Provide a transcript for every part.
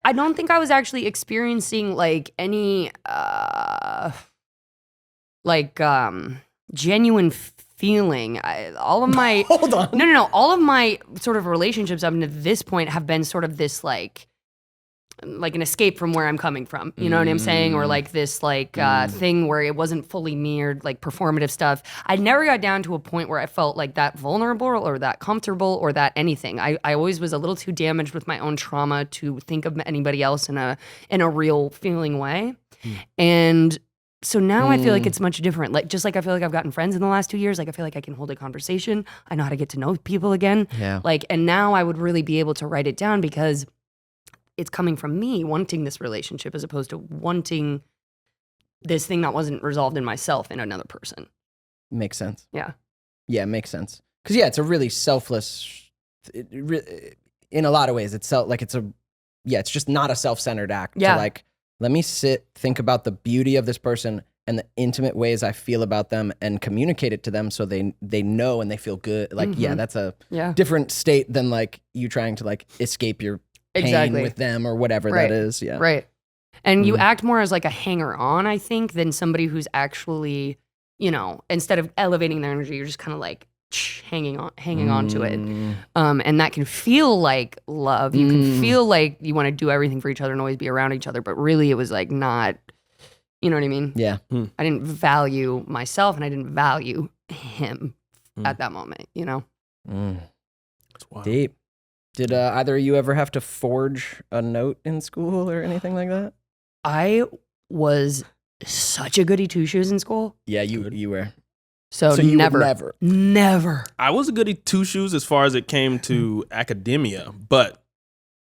I don't think I was actually experiencing like any genuine feeling. All of my Hold on. No. All of my sort of relationships up to this point have been sort of this like an escape from where I'm coming from. You know what I'm saying? Or like this thing where it wasn't fully me or like performative stuff. I never got down to a point where I felt like that vulnerable or that comfortable or that anything. I always was a little too damaged with my own trauma to think of anybody else in a real feeling way. And so now I feel like it's much different. Like just like I feel like I've gotten friends in the last 2 years. Like I feel like I can hold a conversation. I know how to get to know people again. Yeah. Like, and now I would really be able to write it down because it's coming from me wanting this relationship as opposed to wanting this thing that wasn't resolved in myself in another person. Makes sense. Yeah. Yeah, makes sense. Because it's a really selfless, in a lot of ways, it's just not a self-centered act. Yeah. To like, let me think about the beauty of this person and the intimate ways I feel about them and communicate it to them so they know and they feel good. Like, that's a different state than like you trying to like escape your pain with them or whatever that is. Yeah. Right. And you act more as like a hanger on, I think, than somebody who's actually, instead of elevating their energy, you're just kind of like hanging on to it. And that can feel like love. You can feel like you want to do everything for each other and always be around each other. But really it was like not, you know what I mean? Yeah. I didn't value myself and I didn't value him at that moment, That's wild. Deep. Did either of you ever have to forge a note in school or anything like that? I was such a goody two-shoes in school. Yeah, you were. So you never. I was a goody two-shoes as far as it came to academia, but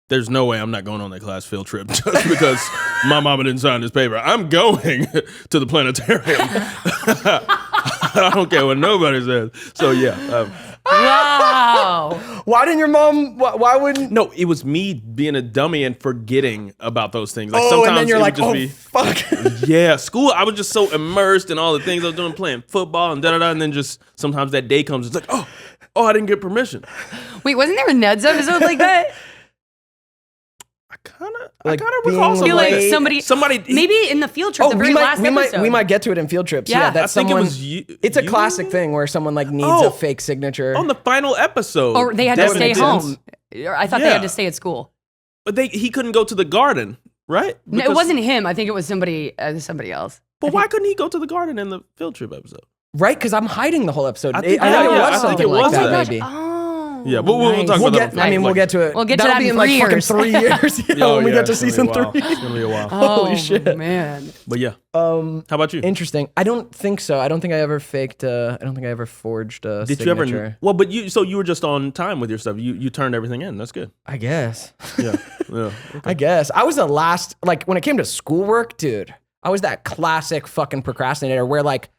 there's no way I'm not going on that class field trip just because my mama didn't sign this paper. I'm going to the planetarium. I don't care what nobody says. So yeah. Wow. Why didn't your mom? Why wouldn't? No, it was me being a dummy and forgetting about those things. Like sometimes sometimes and then you're like, fuck. Yeah, school. I was just so immersed in all the things I was doing, playing football and and then just sometimes that day comes, it's like, oh, I didn't get permission. Wait, wasn't there a Ned's episode like that? I kind of being recall something like like that. somebody maybe in the field trip, the very last episode. We might get to it in field trips. Yeah, that's I think someone. it was you. It's a classic thing where someone like needs a fake signature on the final episode. Or they had to stay home. I thought they had to stay at school. But he couldn't go to the garden, right? No, it wasn't him. I think it was somebody else. But why couldn't he go to the garden in the field trip episode? Right, because I'm hiding the whole episode. I think something it was like that, that. maybe. Yeah, but we'll talk about that. We'll get to it. We'll get to That'll that be in like 3 years. fucking 3 years. When we get to season 3. It's gonna be a while. Holy shit, man! But yeah, how about you? Interesting. I don't think so. I don't think I ever faked. I don't think I ever forged a Did signature. you ever? Well, but you were just on time with your stuff. You turned everything in. That's good. I guess. Yeah. Okay. I guess I was the last. Like when it came to schoolwork, dude, I was that classic fucking procrastinator where like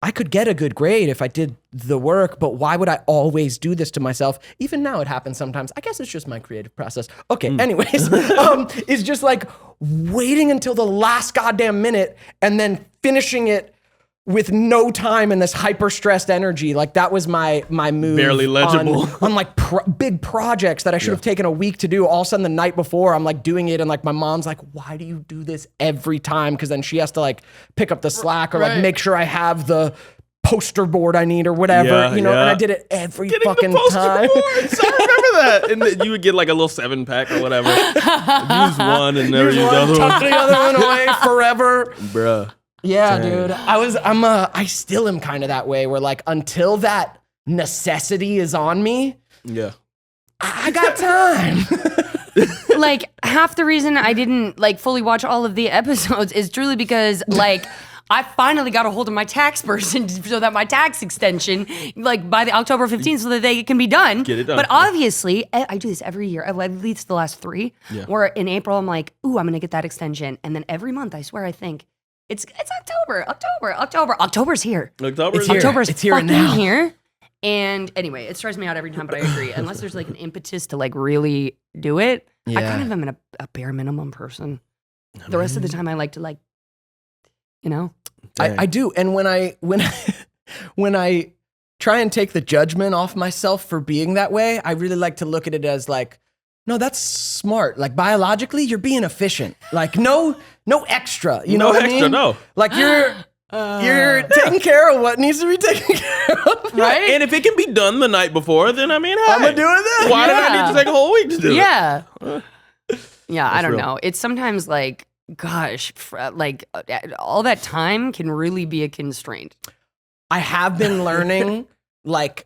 I could get a good grade if I did the work, but why would I always do this to myself? Even now it happens sometimes. I guess it's just my creative process. Okay, anyways, it's just like waiting until the last goddamn minute and then finishing it with no time and this hyper-stressed energy. Like that was my move. Barely legible. On like big projects that I should have taken a week to do. All of a sudden the night before I'm like doing it and like my mom's like, why do you do this every time? Because then she has to like pick up the slack or like make sure I have the poster board I need or whatever, and I did it every fucking time. I remember that. And then you would get like a little 7-pack or whatever. Use one and never use the other tuck one. the other one away forever. Bruh. Yeah, dude. I still am kind of that way where like until that necessity is on me, I got time. Like half the reason I didn't like fully watch all of the episodes is truly because like I finally got a hold of my tax person so that my tax extension, like by the October 15th, so that they can be done. Get it done. But obviously, I do this every year, at least the last 3. Yeah. Where in April I'm like, ooh, I'm gonna get that extension, and then every month I swear I think it's October. October's here. October's It's here fucking now. here. And anyway, it stresses me out every time, but I agree. Unless there's like an impetus to like really do it, I kind of am a bare minimum person. The rest of the time I like to like, I do. And when I try and take the judgment off myself for being that way, I really like to look at it as like, No, that's smart. Like biologically, you're being efficient. Like no extra. You know what I mean? No extra, no. Like you're taking care of what needs to be taken care of. Right? And if it can be done the night before, then I mean, hey, I'm gonna do it then. Why did I need to take a whole week to do it? Yeah. Yeah, I don't real. know. It's sometimes like, gosh, all that time can really be a constraint. I have been learning like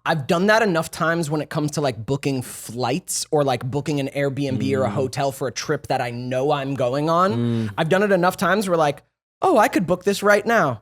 I've done that enough times when it comes to like booking flights or like booking an Airbnb or a hotel for a trip that I know I'm going on. I've done it enough times where like, oh, I could book this right now.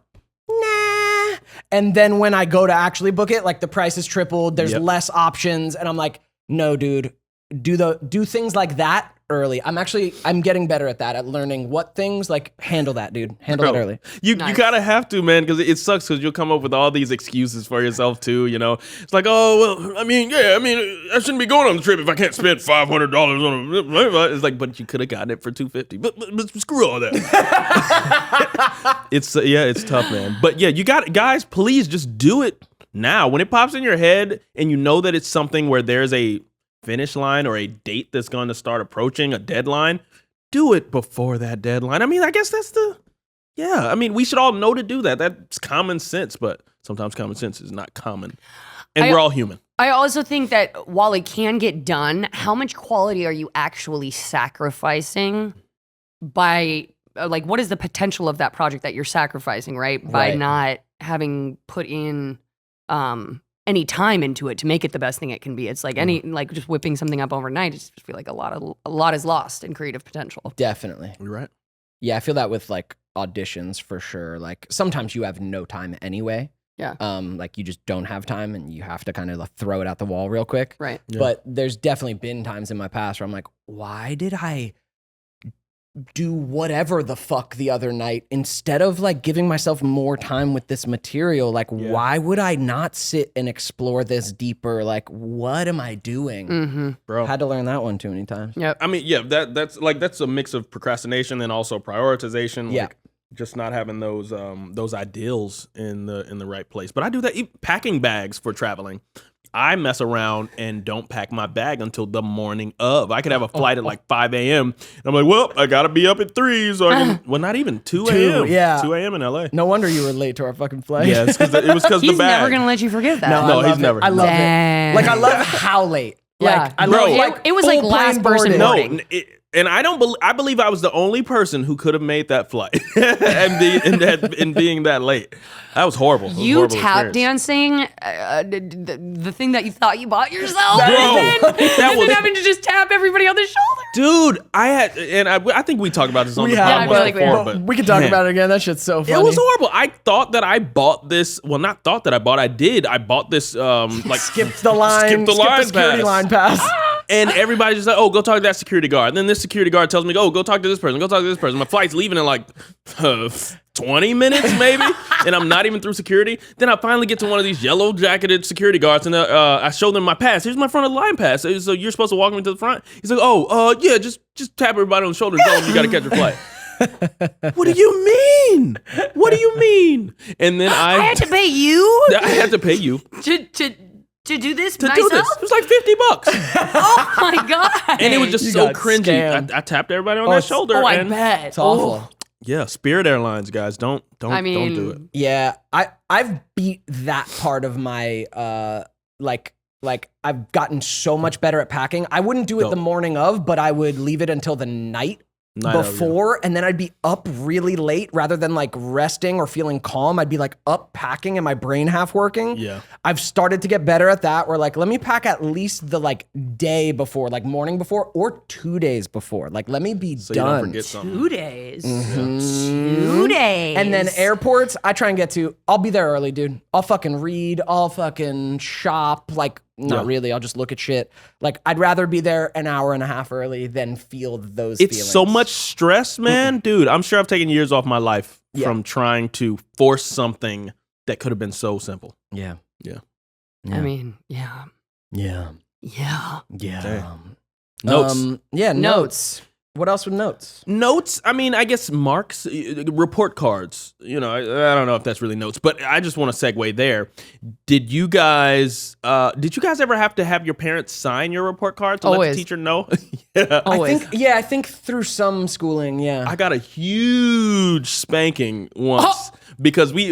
Nah. And then when I go to actually book it, like the price is tripled, there's less options. And I'm like, no, dude, do things like that early. I'm getting better at that, at learning what things, like handle that, dude. Handle that early. You kind of have to, man, because it sucks because you'll come up with all these excuses for yourself too, you know? It's like, oh, well, I I shouldn't be going on the trip if I can't spend $500 on a... It's like, but you could have gotten it for $250. But screw all that. It's tough, man. But yeah, guys, please just do it now. When it pops in your head and you know that it's something where there's a finish line or a date that's going to start approaching, a deadline, do it before that deadline. I mean, I guess that's we should all know to do that. That's common sense, but sometimes common sense is not common. And we're all human. I also think that while it can get done, how much quality are you actually sacrificing by, like, what is the potential of that project that you're sacrificing, right? By not having put in, any time into it to make it the best thing it can be. It's like like just whipping something up overnight. I just feel like a lot is lost in creative potential. Definitely. You're right. Yeah, I feel that with like auditions for sure. Like sometimes you have no time anyway. Yeah. Like you just don't have time and you have to kind of like throw it out the wall real quick. Right. Yeah. But there's definitely been times in my past where I'm like, why did I do whatever the fuck the other night instead of like giving myself more time with this material? Like, why would I not sit and explore this deeper? Like, what am I doing? Mm-hmm. Bro. Had to learn that one too many times. Yep. I mean, yeah, that's a mix of procrastination and also prioritization. Yeah. Like just not having those ideals in the right place. But I do that. Packing bags for traveling. I mess around and don't pack my bag until the morning of. I could have a flight at like 5 a.m. And I'm like, well, I got to be up at 3 so I can... Well, not even 2 a.m. 2 a.m. in L.A. No wonder you were late to our fucking flight. Yeah, it was because the He's bag. never going to let you forget that. No, he's never. I love Dang. it. Like, I love how late. Yeah. Like, I Bro, love, like, it was like full last plane person boarding. boarding. No, and I believe I was the only person who could have made that flight and being that late. That was horrible. It was a You horrible tap experience. dancing, the thing that you thought you bought yourself, Bro, and that was- then having to just tap everybody on the shoulder. Dude, I think we talked about this on We the have, podcast I feel like we before, have. but we can talk man, about it again. That shit's so funny. It was horrible. I thought that I bought this. Well, not thought that I bought. I did. I bought this. Like Skipped the line. Skipped the line security pass. line pass. And everybody's just like, oh, go talk to that security guard. And then this security guard tells me, oh, go talk to this person. Go talk to this person. My flight's leaving in like 20 minutes, maybe. And I'm not even through security. Then I finally get to one of these yellow jacketed security guards, and I show them my pass. Here's my front of the line pass. So you're supposed to walk me to the front. He's like, oh, yeah, just tap everybody on the shoulder and tell them you got to catch your flight. What do you mean? What do you mean? And then I had to pay you I had to pay you to do this to myself? do this. It was like $50. Oh my god! And it was just You so got cringy. scammed. I tapped everybody on that shoulder. I and bet It's awful. Yeah, Spirit Airlines, guys, don't I mean, do it. Yeah, I've beat that part of my like I've gotten so much better at packing. I wouldn't do it the morning of, but I would leave it until the night before, and then I'd be up really late rather than like resting or feeling calm. I'd be like up packing and my brain half working. Yeah. I've started to get better at that, where like, let me pack at least the like day before, like morning before or 2 days before. Like, let me be So done. you don't forget something. 2 days. Mm-hmm. 2 days. And then airports, I try and get to, I'll be there early, dude. I'll fucking read, I'll fucking shop, like, not really, I'll just look at shit. Like, I'd rather be there an hour and a half early than feel those It's feelings. so much stress, man. Dude, I'm sure I've taken years off my life from trying to force something that could have been so simple. Yeah. Yeah. I mean, yeah. Yeah. Yeah. Yeah. Notes. Yeah, notes. What else with notes? Notes, I mean, I guess marks, report cards. I don't know if that's really notes, but I just want to segue there. Did you guys ever have to have your parents sign your report card to let the teacher know? Yeah. Always. I think through some schooling, yeah. I got a huge spanking once because we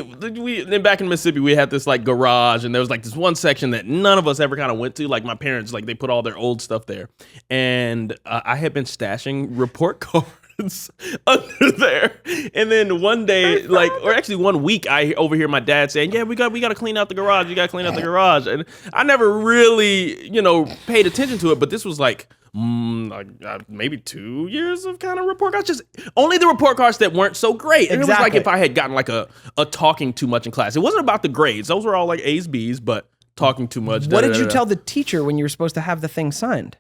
back in Mississippi, we had this like garage, and there was like this one section that none of us ever kind of went to. Like my parents, like they put all their old stuff there, and I had been stashing report cards under there. And then one day, or actually 1 week, I overhear my dad saying, "Yeah, we got to clean out the garage. You got to clean out the garage." And I never really, paid attention to it. But this was like maybe 2 years of kind of report cards. Just only the report cards that weren't so great. And it was like if I had gotten like a talking too much in class. It wasn't about the grades. Those were all like A's, B's, but talking too much. What did you tell the teacher when you were supposed to have the thing signed?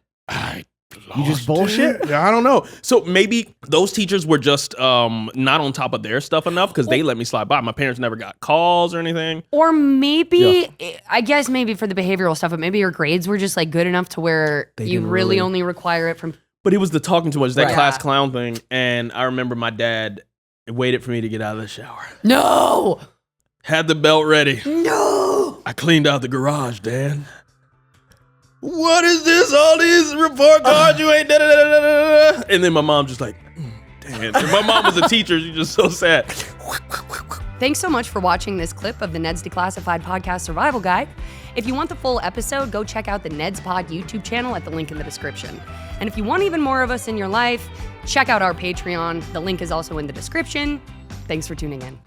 You just bullshit? I don't know. So maybe those teachers were just not on top of their stuff enough because they let me slide by. My parents never got calls or anything. Or maybe, I guess maybe for the behavioral stuff, but maybe your grades were just like good enough to where you really only require it from. But it was the talking too much, that class clown thing. And I remember my dad waited for me to get out of the shower. No! Had the belt ready. No! I cleaned out the garage, Dad. What is this? All these report cards you ain't da-da-da-da-da-da. And then my mom just like, damn. And my mom was a teacher. She's just so sad. Thanks so much for watching this clip of the Ned's Declassified Podcast Survival Guide. If you want the full episode, go check out the Ned's Pod YouTube channel at the link in the description. And if you want even more of us in your life, check out our Patreon. The link is also in the description. Thanks for tuning in.